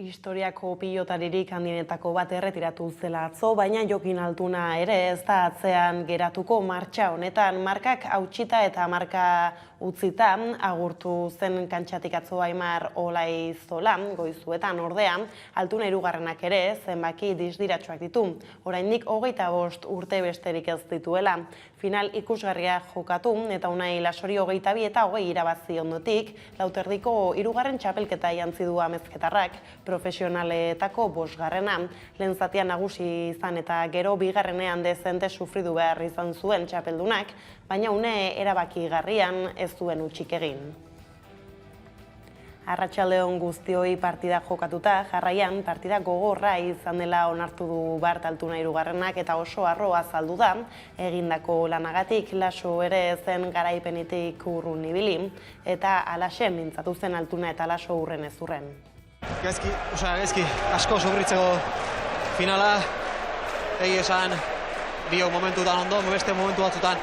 Historiako pilotaririk handinetako bat erretiratu zela atzo, baina Jokin Altuna ere ez da atzean geratuko martxa honetan. Markak hautsita eta marka utzita agurtu zen kantxatik atzo Aimar Olaizola, Goizuetan ordea, Altuna hirugarrenak ere zenbaki disdiratsuak ditu. Oraindik 25 urte besterik ez dituela. Final ikusgarria jokatu eta Unai Lasori 22 eta 20 irabazi ondotik, Lauterdiko hirugarren txapelketa jantzi du Amezketarrak, profesionaletako 5. Lehen zatian nagusi izan eta gero bigarrenean dezente sufridu behar izan zuen txapeldunak, baina une erabakigarrian ez duen hutsik egin. Arratsaldeon guztioi partida jokatuta, jarraian partida gogorra izan dela onartu du Bart Altuna hirugarrenak eta oso harro azaldu da, egindako lanagatik Laso ere zen garaipenetik urrun ibili, eta halaxe mintzatu zen Altuna eta Laso hurren ez hurren. Gaizki, asko sufritzeko finala, egi esan biok momentutan ondo, beste momentu batzutan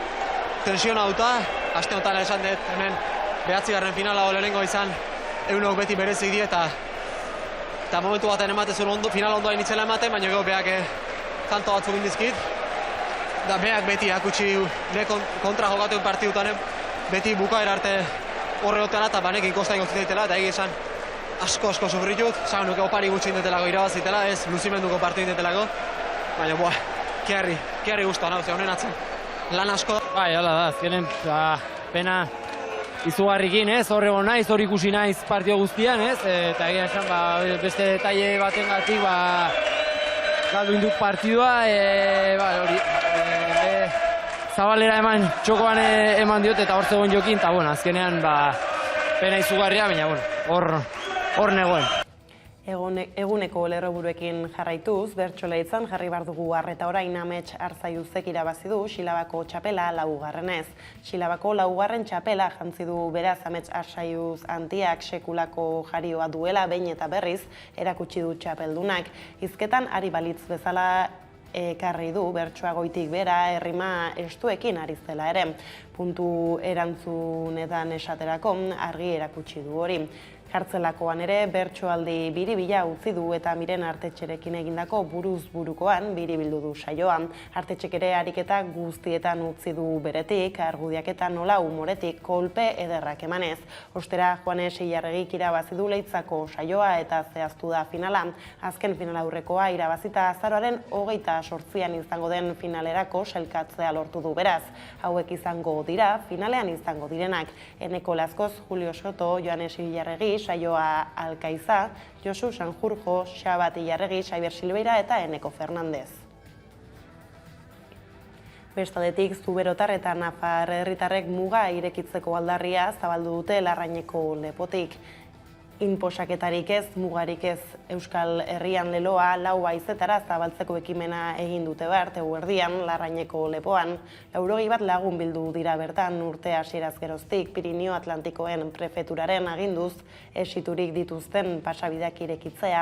tensionauta, aste honetan esan dut hemen 9. finala lehenengo izan, eunok beti berezik die eta momentu baten ematen zuen final ondoa initzela ematen, baina gero beak kanto batzuk indizkit, da beak beti akutsi kontra jokatuen partidutan beti bukaera arte horre hotela eta banekin kosta ingotzen daitela, eta egi esan asko sufritut, zan nuke opari gutxi indetelako irabazitela, ez luzimenduko partidu indetelako, baina kearri guztuan hau, honen atzen, lan asko. Bai, hala da, azkenen, pena izugarrikin, ez, horrego naiz, hor ikusi naiz partio guztian, ez, eta egia esan, beste detaile batengatik, galdu induk partidua, hori, zabalera eman, txokoan eman diot, eta hor zegoen Jokin, eta, bueno, azkenean, pena izugarria, baina, bueno, hor negoen. Eguneko lerroburuekin jarraituz, bertsolaitzan jarri behar dugu arreta orain Amets Arzaiuzek irabazi du Silabako txapela 4. Silabako 4. txapela jantzi du beraz Amets Arzaiuz antiak sekulako jarioa duela behin eta berriz erakutsi du txapeldunak. Hizketan ari balitz bezala ekarri du bertsoa goitik bera errima estuekin ari zela ere. Puntu erantzunetan esaterako argi erakutsi du hori. Kartzelakoan ere bertsoaldi biribila utzi du eta Miren Artetxerekin egindako buruz burukoan biribildu du saioan. Artetxek ere ariketa guztietan utzi du beretik, argudiak eta nola humoretik kolpe ederrak emanez. Ostera Juanes Ilarregik irabazi du Leitzako saioa eta zehaztu da finala. Azken finala aurrekoa irabazita azaroaren 28an izango den finalerako sailkatzea lortu du beraz. Hauek izango dira finalean izango direnak. Eneko Lazkoz, Julio Soto, Joanes Ilarregi, Saioa Alkaiza, Josu Sanjurjo, Xabat Ilarregi, Xabier Silveira eta Eneko Fernandez. Bestaldetik, Zuberotar eta Nafar herritarrek muga irekitzeko aldarria zabaldu dute Larraineko lepotik. Inposaketarik ez, mugarik ez Euskal Herrian leloa 4 haizetara zabaltzeko ekimena egin dute Bart, eguerdian, Larraineko lepoan. 80 bat lagun bildu dira bertan urte hasieraz geroztik, Pirinio Atlantikoen prefeturaren aginduz esiturik dituzten pasabideak irekitzea,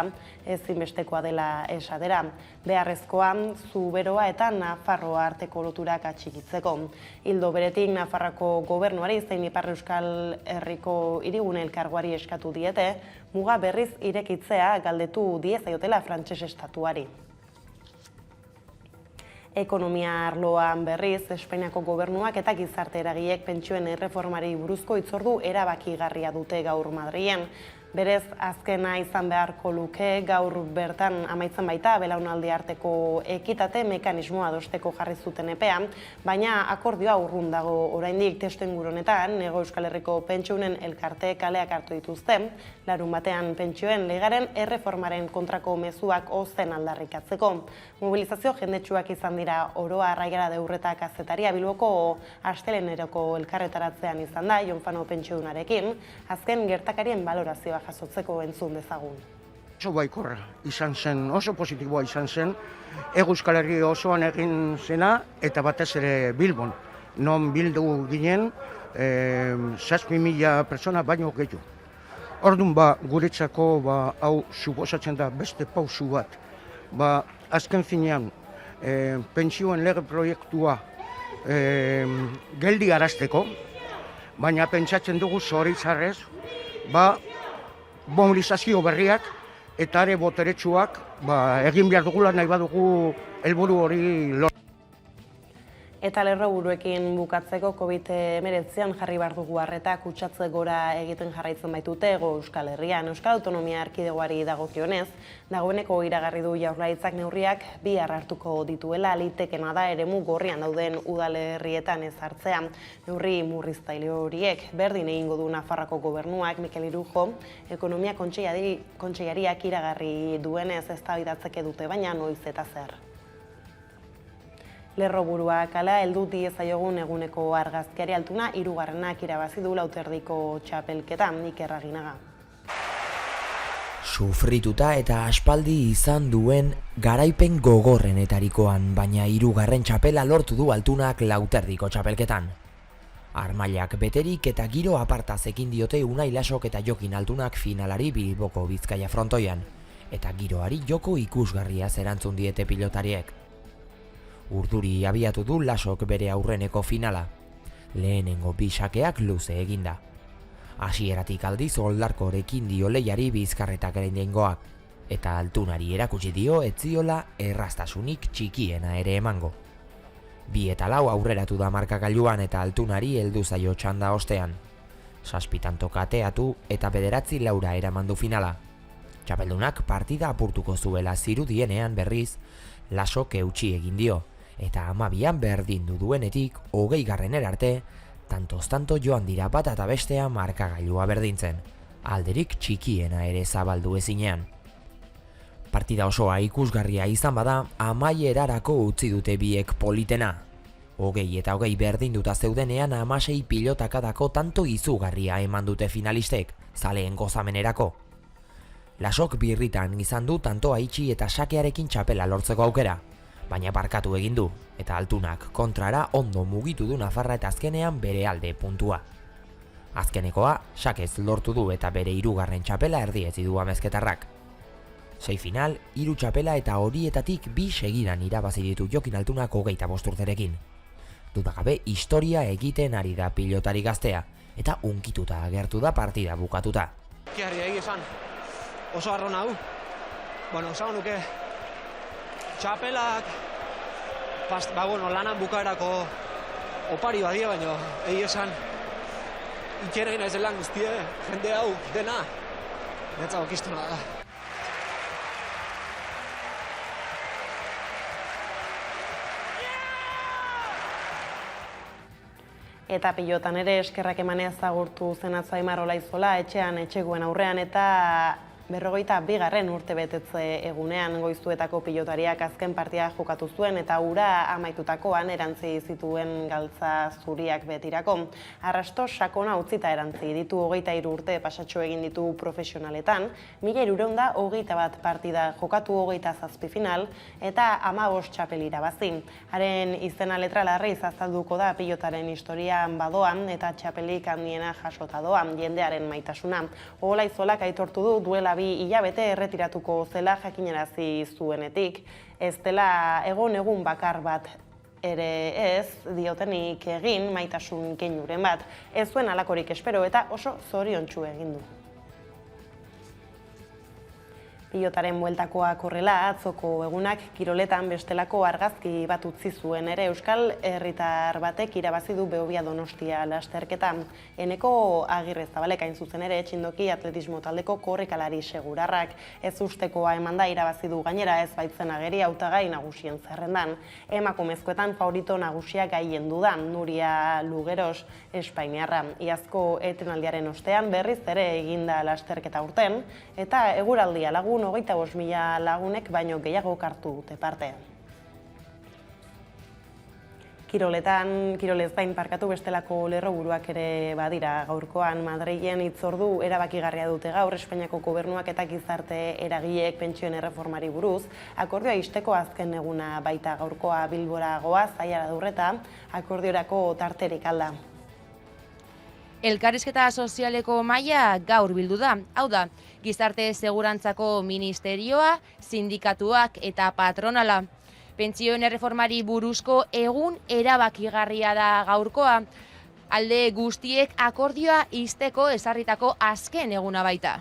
ezinbestekoa dela esatera. Beharrezkoa, Zuberoa eta Nafarroa arteko loturak atxikitzeko. Ildo beretik, Nafarroko gobernuari zein Ipar Euskal Herriko hirigune elkargoari eskatu diete, muga berriz irekitzea galdetu diezaiotela frantses estatuari. Ekonomia arloan berriz, Espainiako gobernuak eta gizarte eragileek pentsioen erreformari buruzko hitzordu erabakigarria dute gaur Madrilen. Berez, azkena izan beharko luke gaur bertan amaitzen baita belaunaldi arteko ekitate mekanismoa adosteko jarri zuten epea, baina akordioa urrun dago oraindik testuinguru honetan, Hego Euskal Herriko pentsioen elkarte kaleak hartu dituzte, larunbatean pentsioen legaren erreformaren kontrako mezuak ozen aldarrikatzeko. Mobilizazio jendetsuak izan dira oro har Aigara Deurreta kazetaria Bilboko asteleheneroko elkarretaratzean izan da Jonfano pentsiodunarekin, azken gertakarien balorazioa jasotzeko entzun dezagun. Oso baikorra izan zen, oso positiboa izan zen, Hego Euskal Herri osoan egin zena eta batez ere Bilbon. Non bildu ginen 6.000 pertsona baino gehiago. Orduan guretzako hau suposatzen da beste pausu bat. Azken finean pentsioen lege proiektua geldi arazteko, baina pentsatzen dugu zoritxarrez mobilizazio berriak eta ere boteretsuak egin behar dugula nahi badugu helburu hori lortzeko. Eta lerroburuekin bukatzeko COVID-19 jarri behar dugu arreta kutsatze gora egiten jarraitzen baitute Hego Euskal Herrian. Euskal Autonomia Erkidegoari dagokionez, dagoeneko iragarri du Jaurlaritzak neurriak bihar hartuko dituela, litekena da eremu gorrian dauden udalerrietan ez hartzea. Neurri murriztaile horiek berdin egingo du Nafarroako gobernuak. Mikel Irujo, Ekonomia Kontseilariak iragarri duenez eztabaidatzeke dute, baina noiz eta zer. Lerroburuak ala heldu diezaiogun eguneko argazkiari altuna 3. irabazi du Lauterdiko txapelketan. Iker Aginaga. Sufrituta eta aspaldi izan duen garaipen gogorrenetarikoan, baina 3. txapela lortu du altunak Lauterdiko txapelketan. Armailak beterik eta giro apartaz ekin diote Unai Lasok eta Jokin Altunak finalari Bilboko Bizkaia frontoian, eta giroari joko ikusgarriaz erantzun diete pilotariek. Urduri abiatu du Lasok bere aurreneko finala. Lehenengo bi sakeak luze eginda. Hasieratik aldiz oldarkorekin dio lehiari bizkarretak lehenengoak, eta Altunari erakutsi dio etziola erraztasunik txikiena ere emango. 2 eta 4 aurreratu da markagailuan eta Altunari heldu zaio txanda ostean. 7 tanto kateatu eta 9 laura eraman du finala. Txapeldunak partida apurtuko zuela zirudienean berriz, Lasok eutsi egin dio, eta 12an berdindu duenetik 20. arte, tantoz-tanto joan dira bat eta bestea markagailua berdintzen, alderik txikiena ere zabaldu ezinean. Partida osoa ikusgarria izan bada, amaierarako utzi dute biek politena. 20 eta 20 berdinduta zeudenean 16 pilotakadako tanto izugarria eman dute finalistek, zaleen gozamenerako. Lasok birritan izan du tantoa itxi eta sakearekin txapela lortzeko aukera, baina barkatu egin du, eta Altunak kontrara ondo mugitu du Nafarra eta azkenean bere alde puntua. Azkenekoa, sakez lortu du eta bere 3. txapela erdietzi du amezketarrak. 6 final, 3 txapela eta horietatik 2 segidan irabazi ditu Jokin Altunak 25 urterekin. Dudagabe, historia egiten ari da pilotari gaztea, eta unkituta agertu da partida bukatuta. Kiarri egi esan, oso arro nahu. Esan nuke, txapelak, lanan bukaerako opari badia, baina egi esan, ikien egin ez lan guztie, jende hau, dena, netzako kistuna da. Eta pilotan ere eskerrak emanez agurtu zen atzo Aimar Olaizola etxean etxeguen aurrean eta 52. urte betetze egunean Goizuetako pilotariak azken partida jokatu zuen eta ura amaitutakoan erantzi zituen galtza zuriak betirako. Arrasto sakona utzita erantzi ditu 23 urte pasatxo egin ditu profesionaletan, 1221 partida jokatu 27 final eta 15 txapel irabazi. Haren izena letra larriz azalduko da pilotaren historian badoan eta txapelik handiena jasota doan jendearen maitasuna. Olaizolak aitortu du duela 2 hilabete erretiratuko zela jakinarazi zuenetik. Ez dela egun bakar bat ere ez diotenik egin maitasun keinuren bat. Ez zuen halakorik espero eta oso zoriontsu egin du. Pilotaren bueltakoak horrela, atzoko egunak kiroletan bestelako argazki bat utzi zuen ere Euskal herritar batek irabazi du Behobia Donostia lasterketan. Eneko Agirrezabalek hain zuzen ere txindoki atletismo taldeko korrikalari segurarrak. Ez ustekoa eman da irabazi du gainera ez baitzen ageri hautagai nagusien zerrendan. Emakumezkoetan favorito nagusia gaien dudan, Nuria Lugeros Espainiarra. Iazko etenaldiaren ostean berriz ere eginda lasterketa urten eta eguraldia lagun 25.000 lagunek baino gehiago hartu dute parte. Kirolez gain parkatu bestelako lerroburuak ere badira gaurkoan. Madrilen hitzordu erabakigarria dute gaur Espainiako gobernuak eta gizarte eragileek pentsioen erreformari buruz. Akordioa ixteko azken eguna baita gaurkoa Bilbora goaz, Aiara Durreta, akordiorako tarterik alda. Elkarrizketa sozialeko mahaia gaur bildu da. Hau da, Gizarte Segurantzako Ministerioa, sindikatuak eta patronala. Pentsioen erreformari buruzko egun erabakigarria da gaurkoa. Alde guztiek akordioa ixteko ezarritako azken eguna baita.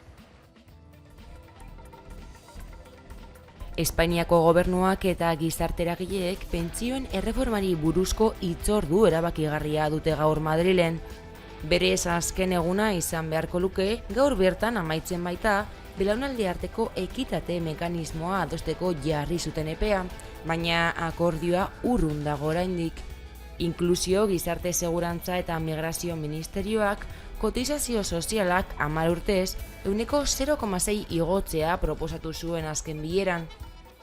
Espainiako gobernuak eta gizarteragileek pentsioen erreformari buruzko hitzordu erabakigarria dute gaur Madrilen. Berez azken eguna izan beharko luke, gaur bertan amaitzen baita, belaunaldi arteko ekitate mekanismoa adosteko jarri zuten epea, baina akordioa urrun dago oraindik. Inklusio, gizarte segurantza eta migrazio ministerioak kotizazio sozialak 10 urtez 0,6 igotzea proposatu zuen azken bileran.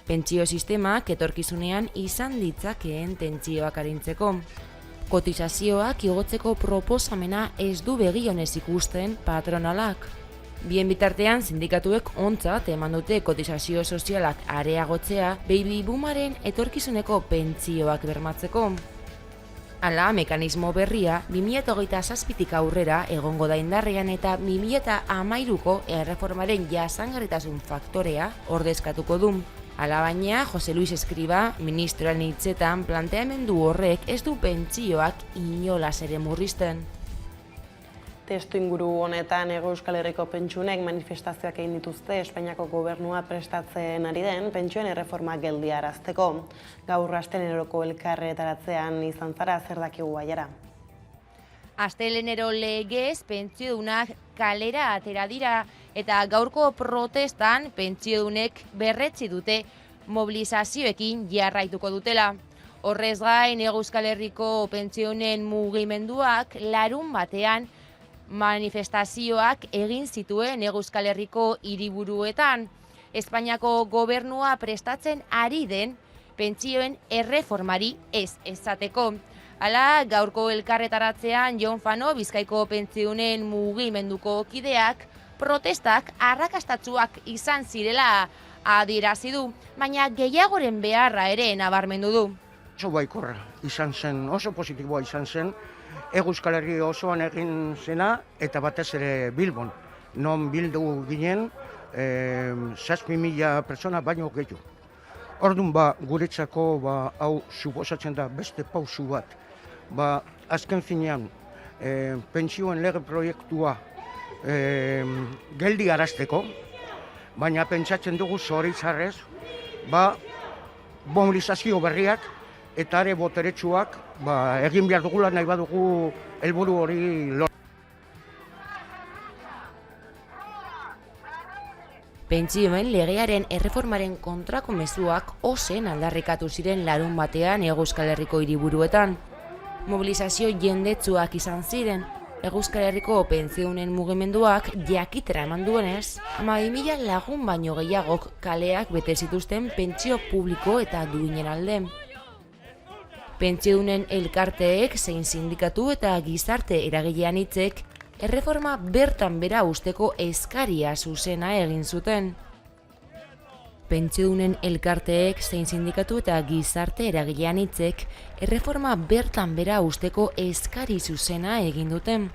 Pentsio sistemak etorkizunean izan ditzakeen tentsioak arintzeko. Kotizazioak igotzeko proposamena ez du begionez ikusten patronalak. Bien bitartean sindikatuek ontzat eman dute kotizazio sozialak areagotzea baby boomaren etorkizuneko pentsioak bermatzeko. Hala, mekanismo berria 2027tik aurrera egongo da indarrean eta 2013ko erreformaren jasangarritasun faktorea ordezkatuko du. Hala baina, Jose Luis Escriba, ministroaren hitzetan planteamendu horrek ez du pentsioak inolaz ere murrizten. Testu inguru honetan Euskal Herriko pentsionek manifestazioak egin dituzte Espainiako gobernua prestatzen ari den pentsioen erreforma geldiarazteko. Gaur asteleneroko elkarretaratzean izan zara, zer dakigu Aiara? Astelenero legez pentsiodunak kalera atera dira eta gaurko protestan pentsiodunek berretsi dute mobilizazioekin jarraituko dutela. Horrez gain, Euskal Herriko pentsioen mugimenduak larun batean manifestazioak egin zituen Euskal Herriko hiriburuetan. Espainiako gobernua prestatzen ari den pentsioen erreformari ez esateko. Hala, gaurko elkarretaratzean Jon Fano, Bizkaiko pentsioen mugimenduko kideak, protestak arrakastatsuak izan zirela adierazi du, baina gehiagoren beharra ere nabarmendu du. Oso baikorra izan zen, oso positiboa izan zen, Euskal Herri osoan egin zena eta batez ere Bilbon. Non bildu ginen 6.000 pertsona baino gehiago. Orduan guretzako hau suposatzen da beste pausu bat. Azken finean pentsioen lege proiektua geldi arazteko, baina pentsatzen dugu zoritxarrez mobilizazio berriak eta are boteretsuak egin behar dugula nahi badugu helburu hori lortzeko. Pentsioen legearen erreformaren kontrako mezuak ozen aldarrikatu ziren larun batean Euskal Herriko hiriburuetan. Mobilizazio jendetsuak izan ziren, Euskal Herriko pentsioen mugimenduak jakitera eman duenez, 12.000 lagun baino gehiagok kaleak bete zituzten pentsio publiko eta duinen alde. Pentsioen elkarteek zein sindikatu eta gizarte eragilean hitzek erreforma bertan bera usteko eskaria zuzena egin zuten. Pentsioen elkarteek zein sindikatu eta gizarte eragilean hitzek erreforma bertan bera usteko eskari zuzena egin duten.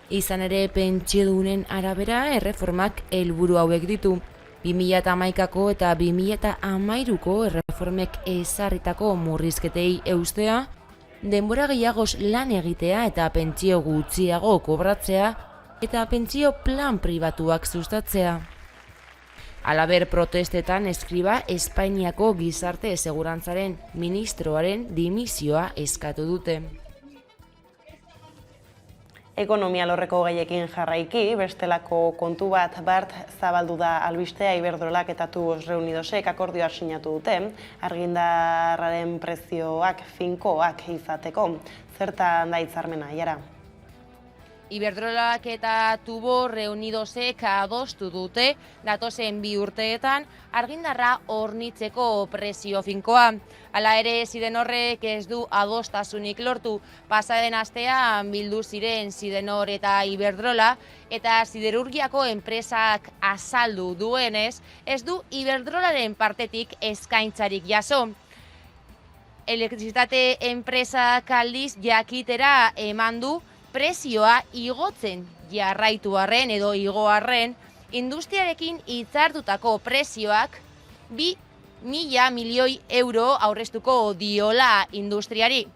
Izan ere, pentsiodunen arabera erreformak helburu hauek ditu. 2011ko eta 2013ko erreformek ezarritako murrizketei eustea, denbora gehiagoz lan egitea eta pentsio gutxiago kobratzea eta pentsio plan pribatuak sustatzea. Halaber protestetan Escriba Espainiako gizarte segurantzaren ministroaren dimisioa eskatu dute. Ekonomia lorreko gaiekin jarraiki, bestelako kontu bat bart zabaldu da albistea Iberdrolak eta Tubos Reunidosek akordioa sinatu dute, argindarraren prezioak finkoak izateko. Zertan da hitzarmena, Aiara? Iberdrolak eta Tubos Reunidosek adostu dute datozen 2 urteetan argindarra hornitzeko prezio finkoa. Hala ere, Sidenorrek ez du adostasunik lortu. Pasaden astean bildu ziren Sidenor eta Iberdrola eta siderurgiako enpresak azaldu duenez, ez du Iberdrolaren partetik eskaintzarik jaso. Elektrizitate enpresak aldiz jakitera eman du prezioa igotzen jarraitu arren edo igoarren, industriarekin hitzartutako prezioak 2.000 milioi euro aurreztuko diola industriari.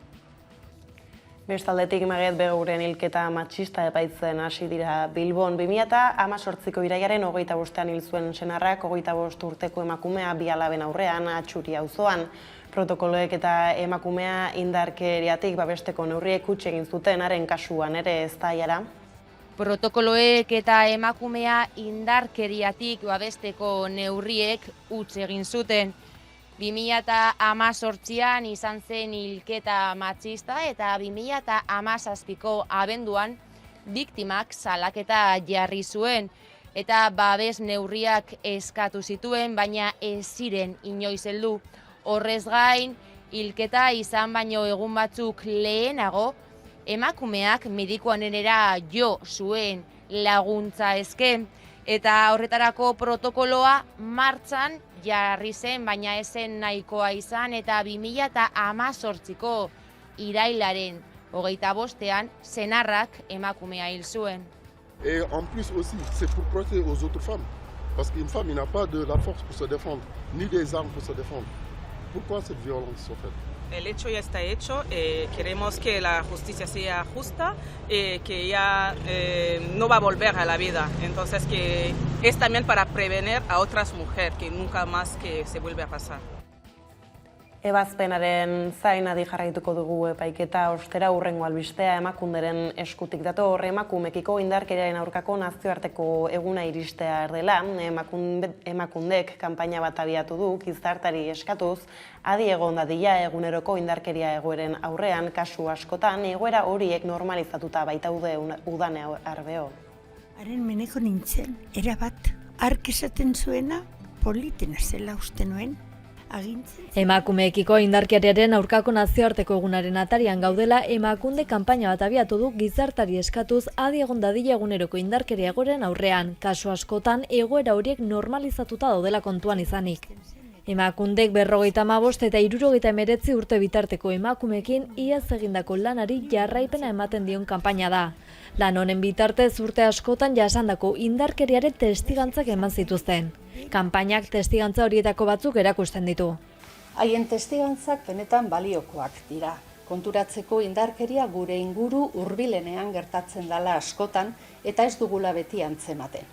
Bestaldetik Maget Beguren hilketa matxista epaitzen hasi dira Bilbon. 2018ko iraiaren 25ean hil zuen senarrak 25 urteko emakumea bi alaben aurrean Atxuri auzoan. Protokoloek eta emakumea indarkeriatik babesteko neurriek huts egin zuten, haren kasuan ere ez da Aiara. Protokoloek eta emakumea indarkeriatik babesteko neurriek huts egin zuten. 2018an izan zen hilketa matxista eta 2017ko abenduan biktimak salaketa jarri zuen eta babes neurriak eskatu zituen, baina ez ziren inoiz heldu. Horrez gain, hilketa izan baino egun batzuk lehenago, emakumeak medikuanera jo zuen laguntza eske, eta horretarako protokoloa martxan jarri zen, baina ezen nahikoa izan, eta 2018ko irailaren 25ean senarrak emakumea hil zuen. Et en plus aussi, c'est pour protéger aux autres femmes. Parce qu'une femme, il n'a pas de la force pour se défendre, ni des armes pour se défendre. Pourquoi cette violence, en fait? El hecho ya está hecho, queremos que la justicia sea justa, que ya no va a volver a la vida, entonces que es también para prevenir a otras mujeres, que nunca más que se vuelve a pasar. Ebazpenaren zain adi jarraituko dugu epaiketa, ostera hurrengo albistea Emakunderen eskutik dator. Emakumekiko indarkeriaren aurkako nazioarteko eguna iristea dela. Emakundek kanpaina bat abiatu du, gizartari eskatuz, adi egon dadila eguneroko indarkeria egoeren aurrean, kasu askotan, egoera horiek normalizatuta baitaude udan arbeo. Haren meneko nintzen, erabat, ark esaten zuena, politena zela uste nuen. Emakumeekiko indarkeriaren aurkako nazioarteko egunaren atarian gaudela, Emakunde kanpaina bat abiatu du gizartari eskatuz adi egon dadila eguneroko indarkeria egoeren aurrean, kasu askotan egoera horiek normalizatuta daudela kontuan izanik. Emakundek 55 eta 69 urte bitarteko emakumeekin iaz egindako lanari jarraipena ematen dion kanpaina da. Lan honen bitartez urte askotan jasandako indarkeriaren testigantzak eman zituzten. Kanpainak testigantza horietako batzuk erakusten ditu. Haien testigantzak benetan baliokoak dira. Konturatzeko indarkeria gure inguru hurbilenean gertatzen dela askotan eta ez dugula beti antzematen.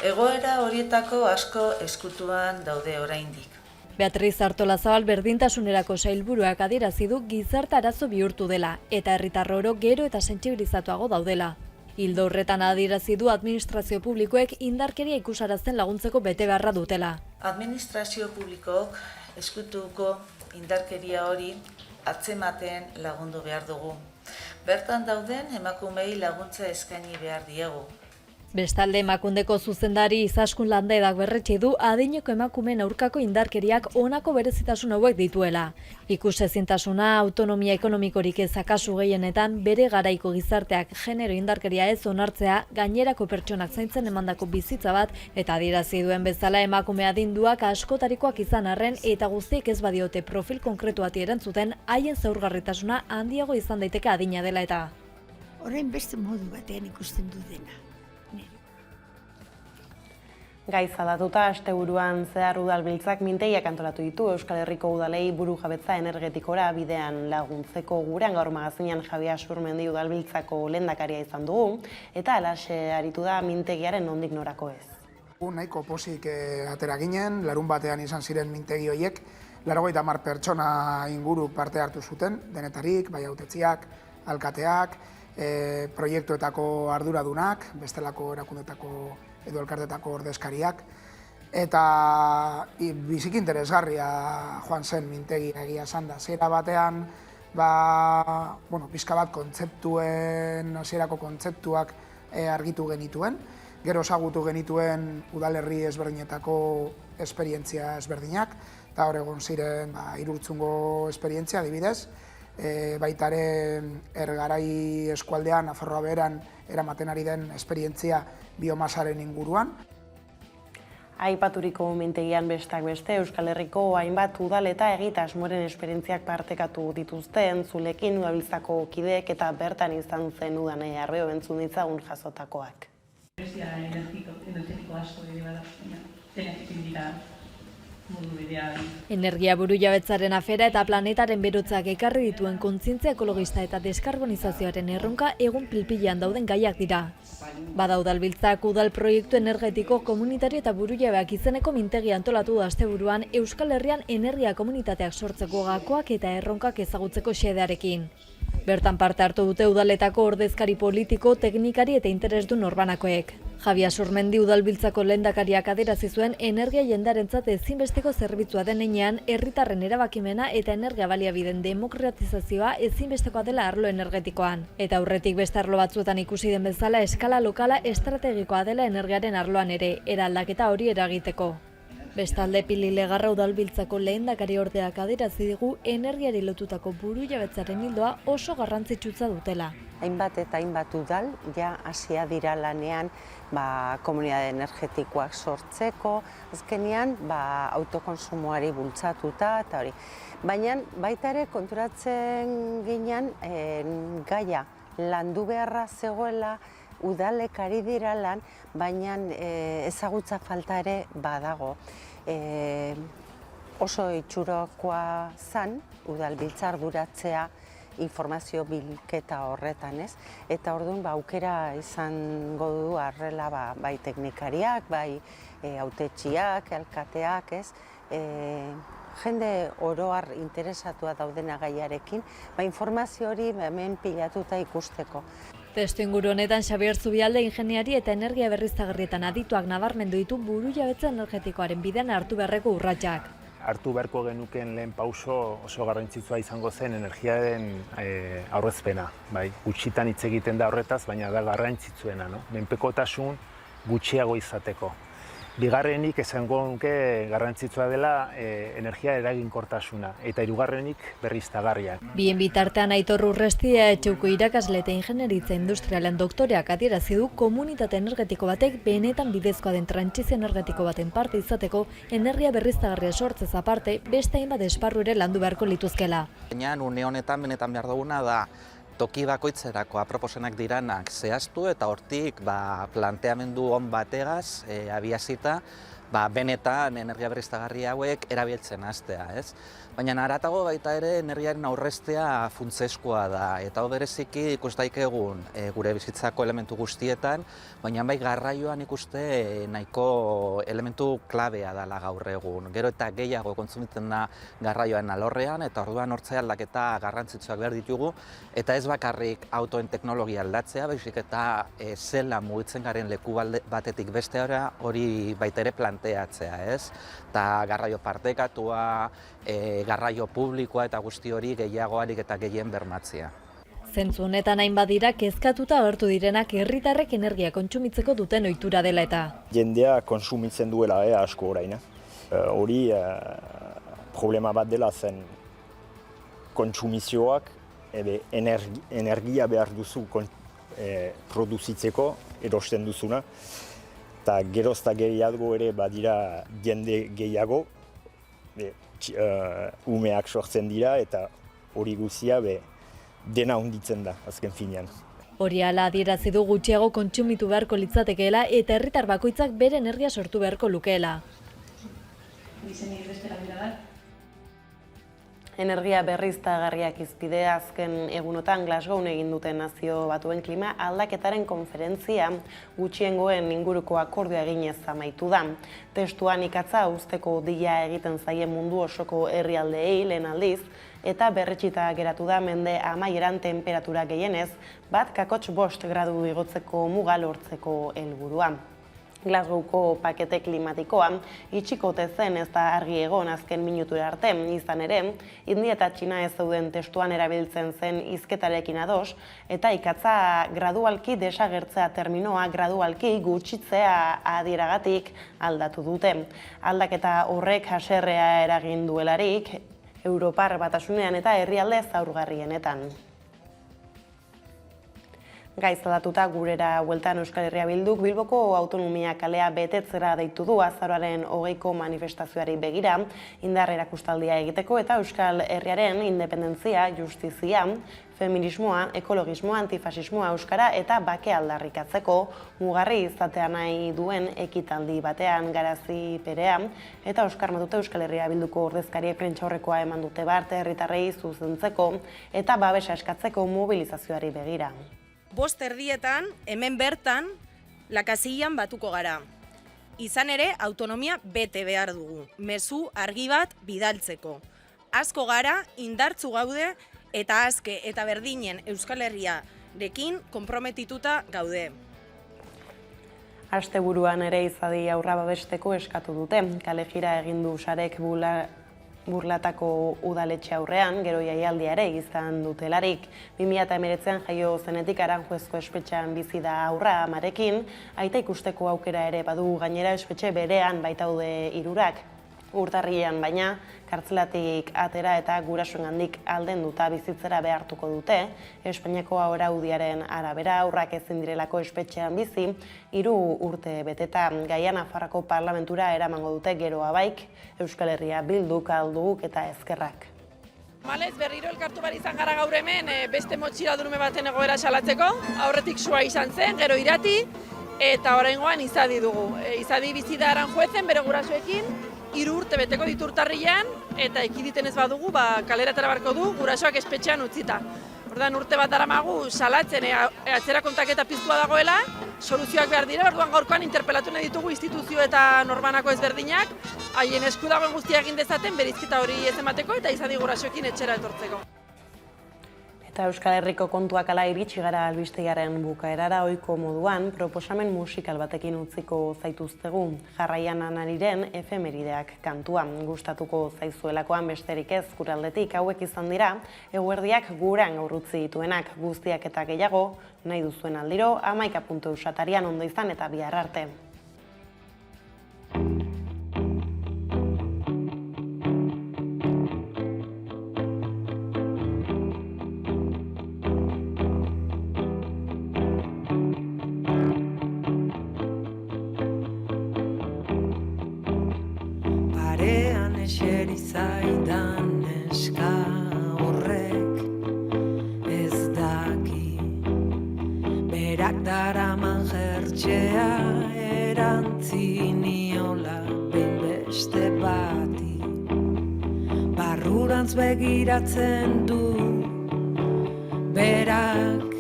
Egoera horietako asko eskutuan daude oraindik. Beatriz Artolazabal berdintasunerako sailburuak adierazi du gizarte arazo bihurtu dela eta herritar oro gero eta sentsibilizatuago daudela. Ildo horretan adierazi du administrazio publikoek indarkeria ikusarazten laguntzeko betebeharra dutela. Administrazio publikook eskutuko indarkeria hori atzematen lagundu behar dugu. Bertan dauden emakumei laguntza eskaini behar diegu. Bestalde Emakundeko zuzendari Izaskun Landaedak berretsi du adineko emakumeen aurkako indarkeriak honako berezitasun hauek dituela. Ikusezintasuna, autonomia ekonomikorik ez akasu gehienetan, bere garaiko gizarteak genero indarkeria ez onartzea, gainerako pertsonak zaintzen emandako bizitza bat, eta adierazi duen bezala emakume adinduak askotarikoak izan arren eta guztiek ez badiote profil konkretu bati erantzuten, haien zaurgarritasuna handiago izan daiteke adina dela eta. Orain beste modu batean ikusten du dena. Gaiza datuta, asteburuan zehar udalbiltzak mintegiak antolatu ditu Euskal Herriko udalei burujabetza energetikora bidean laguntzeko. Gurean gaur magazinean Javier Surmendi udalbiltzako lehendakaria izan dugu, eta halaxe aritu da mintegiaren nondik norako ez. Nahiko pozik atera ginen, larun batean izan ziren mintegi horiek, 80 pertsona inguru parte hartu zuten, denetarik, bai hautetziak, alkateak, proiektuetako arduradunak, bestelako erakundetako edo elkartetako ordezkariak, eta biziki interesgarria joan zen mintegi egia esan da. Zera batean, pixka bat hasierako kontzeptuak argitu genituen, gero ezagutu genituen udalerri ezberdinetako esperientzia ezberdinak, eta hor egon ziren Irurtzungo esperientzia adibidez, baitaren Ergarai eskualdean, Nafarroa beheran eramaten ari den esperientzia biomasaren inguruan. Aipaturiko mintegian besteak beste, Euskal Herriko hainbat udal eta egitasmoren esperientziak partekatu dituzten, zulekin udalbiltzako kideek eta bertan izan zen Udanei Arbeo entzun ditzagun jasotakoak. Energetiko asko ere bada, energetik dira Energia burujabetzaren afera eta planetaren berotzak ekarri dituen kontzientzia ekologista eta deskarbonizazioaren erronka egun pilpilean dauden gaiak dira. Bada udalbiltzak udal proiektu energetiko komunitario eta burujabeak izeneko mintegi antolatu da asteburuan Euskal Herrian energia komunitateak sortzeko gakoak eta erronkak ezagutzeko xedearekin. Bertan parte hartu dute udaletako ordezkari politiko, teknikari eta interesdun norbanakoek. Javier Surmendi udalbiltzako lehendakariak adierazi zuen energia jendarentzat ezinbesteko zerbitzua den heinean, herritarren erabakimena eta energia baliabideen demokratizazioa ezinbestekoa dela arlo energetikoan. Eta aurretik beste arlo batzuetan ikusi den bezala eskala lokala estrategikoa dela energiaren arloan ere, eraldaketa hori eragiteko. Bestalde Pili Legarra udalbiltzako lehendakari ordeak adierazi digu energiari lotutako burujabetzaren ildoa oso garrantzitsua dutela. Hainbat eta hainbat udal ja hasia dira lanean komunitate energetikoak sortzeko, azkenean autokonsumoari bultzatuta eta hori. Baina baita ere konturatzen ginean gaia landu beharra zegoela, udalek ari dira lan, baina ezagutza falta ere badago. Oso itxurokoa zan, udalbiltza arduratzea informazio bilketa horretan, ez? Eta orduan aukera izango du arrela bai teknikariak, bai hautetsiak, alkateak, ez? Jende oroar interesatua daudena gaiarekin, informazio hori hemen pilatuta ikusteko. Testuinguru honetan Xabier Zubialde ingeniari eta energia berriztagarrietan adituak nabarmendu ditu burujabetza energetikoaren bidean hartu beharreko urratsak. Hartu beharko genuken lehen pauso oso garrantzitsua izango zen energiaren aurrezpena. Gutxitan hitz egiten da horretaz, baina da garrantzitsuena, menpekotasun gutxiago izateko. Bigarrenik esango nuke garrantzitsua dela energia eraginkortasuna eta hirugarrenik berriztagarriak. Bien bitartean Aitor Urrestia etxeuko irakasle eta ingenieritza industrialen doktoreak adierazi du komunitate energetiko batek benetan bidezkoa den trantsizio energetiko baten parte izateko energia berriztagarria sortzez aparte beste hainbat esparru ere landu beharko lituzkela. Baina une honetan benetan behar duguna da toki bakoitzerako aproposenak diranak zehaztu eta hortik planteamendu on bategaz abiazita benetan energia berriztagarri hauek erabiltzen hastea, ez? Baina haratago baita ere energiaren aurreztea funtseskoa da eta hau bereziki ikus daitegun gure bizitzako elementu guztietan, baina bai garraioan ikuste nahiko elementu klabea dela gaur egun. Gero eta gehiago kontsumitzen da garraioan alorrean eta orduan hortzea aldaketa garrantzitsuak behar ditugu eta ez bakarrik autoen teknologia aldatzea, baizik eta zela mugitzen garen leku batetik bestera hori baita ere planteatzea, ez? Eta garraio partekatua, garraio publikoa eta guzti hori gehiago harik eta gehien bermatzea. Zentzu honetan hainbat dira kezkatuta agertu direnak herritarrek energia kontsumitzeko duten ohitura dela eta. Jendea kontsumitzen duela asko orain. Hori problema bat dela zen kontsumizioak energia behar duzu produzitzeko erosten duzuna. Eta gerozta gehiago ere badira jende gehiago, umeak sortzen dira eta hori guzia dena hunditzen da azken finean. Hori hala adierazi du gutxiago kontsumitu beharko litzatekeela eta herritar bakoitzak bere energia sortu beharko lukeela. Energia berriztagarriak izpide azken egunotan Glasgown egin duten Nazio Batuen klima aldaketaren konferentzia gutxiengoen inguruko akordioa eginez amaitu da. Testuan ikatza uzteko dila egiten zaien mundu osoko herrialdeei lehen aldiz eta berretxita geratu da mende amaieran temperatura gehienez 1,5 gradu igotzeko muga lortzeko helburua. Glasgowko pakete klimatikoa itxikote zen ez da argi egon azken minutura arte, izan ere, India eta Txina ez zeuden testuan erabiltzen zen hizketarekin ados, eta ikatza gradualki desagertzea terminoa gradualki gutxitzea adieragatik aldatu dute. Aldaketa horrek haserrea eragin duelarik, Europar Batasunean eta herrialde zaurgarrienetan. Gaizadatuta gurera bueltan Euskal Herria Bilduk Bilboko autonomia kalea betetzera deitu du azaroaren 20ko manifestazioari begira, indar erakustaldia egiteko eta Euskal Herriaren independentzia, justizia, feminismoa, ekologismoa, antifasismoa, euskara eta bake aldarrikatzeko mugarri izatea nahi duen ekitaldi batean Garazi Perea eta Oskar Matute Euskal Herria Bilduko ordezkariek prentsaurrekoa eman dute barte herritarrei zuzentzeko eta babesa eskatzeko mobilizazioari begira. 5:30 hemen bertan Lakasillan batuko gara. Izan ere, autonomia bete behar dugu, mezu argi bat bidaltzeko. Asko gara, indartzu gaude, eta azke eta berdinen Euskal Herriarekin konprometituta gaude. Asteburuan ere izadi aurra babesteko eskatu dute. Kale jira egin du Sarek Burlatako udaletxe aurrean, gero jaialdia ere izan dutelarik. 2019an jaio zenetik Aranjuezko espetxean bizi da aurra amarekin, aita ikusteko aukera ere badu gainera espetxe berean baitaude 3. Urtarrilean baina, kartzelatik atera eta gurasoengandik aldenduta bizitzera behartuko dute. Espainiako araudiaren arabera aurrak ezin direlako espetxean bizi, 3 urte beteta Gaia Nafarroko parlamentura eramango dute gero abaik, Euskal Herria Bilduk, Alduguk eta Ezkerrak. Malez, berriro elkartu bar izan gara gaur hemen beste motxila-durume baten egoera salatzeko. Aurretik sua izan zen, gero Irati, eta oraingoan Izadi dugu. Izadi bizi da Aranjuezen bere gurasoekin, 3 urte beteko ditu urtarrilean, eta ekiditen ez badugu, kalera atera barko du, gurasoak espetxean utzita. Orduan urte bat daramagu salatzen atzera kontaketa piztua dagoela, soluzioak behar dira, orduan gaurkoan interpelatu nahi ditugu instituzio eta norbanako ezberdinak, haien esku dagoen guztia egin dezaten berizketa hori ez emateko eta Izadi gurasoekin etxera etortzeko. Eta Euskal Herriko kontuak ala iritsi gara albistegiaren bukaerara ohiko moduan proposamen musikal batekin utziko zaituztegu. Jarraian Anariren efemerideak kantua. Gustatuko zaizuelakoan besterik ez guraldetik hauek izan dira, eguerdiak guran gaur utzi dituenak guztiak eta gehiago, nahi duzuen aldiro, 11.eus atarian ondo izan eta bihar arte. Eseri zaidan neska horrek ez daki, berak daraman jertxea erantzi niola behin beste bati. Barrurantz begiratzen du berak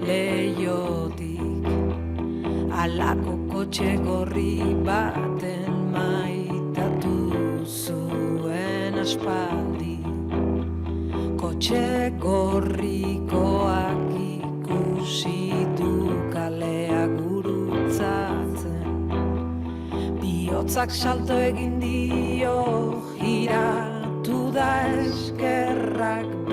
leiotik, alako kotxe gorri baten maitatu zuen aspaldi, kotxe gorrikoak ikusi du kalea gurutzatzen. Bihotzak salto egin dio, giratu da eskerrak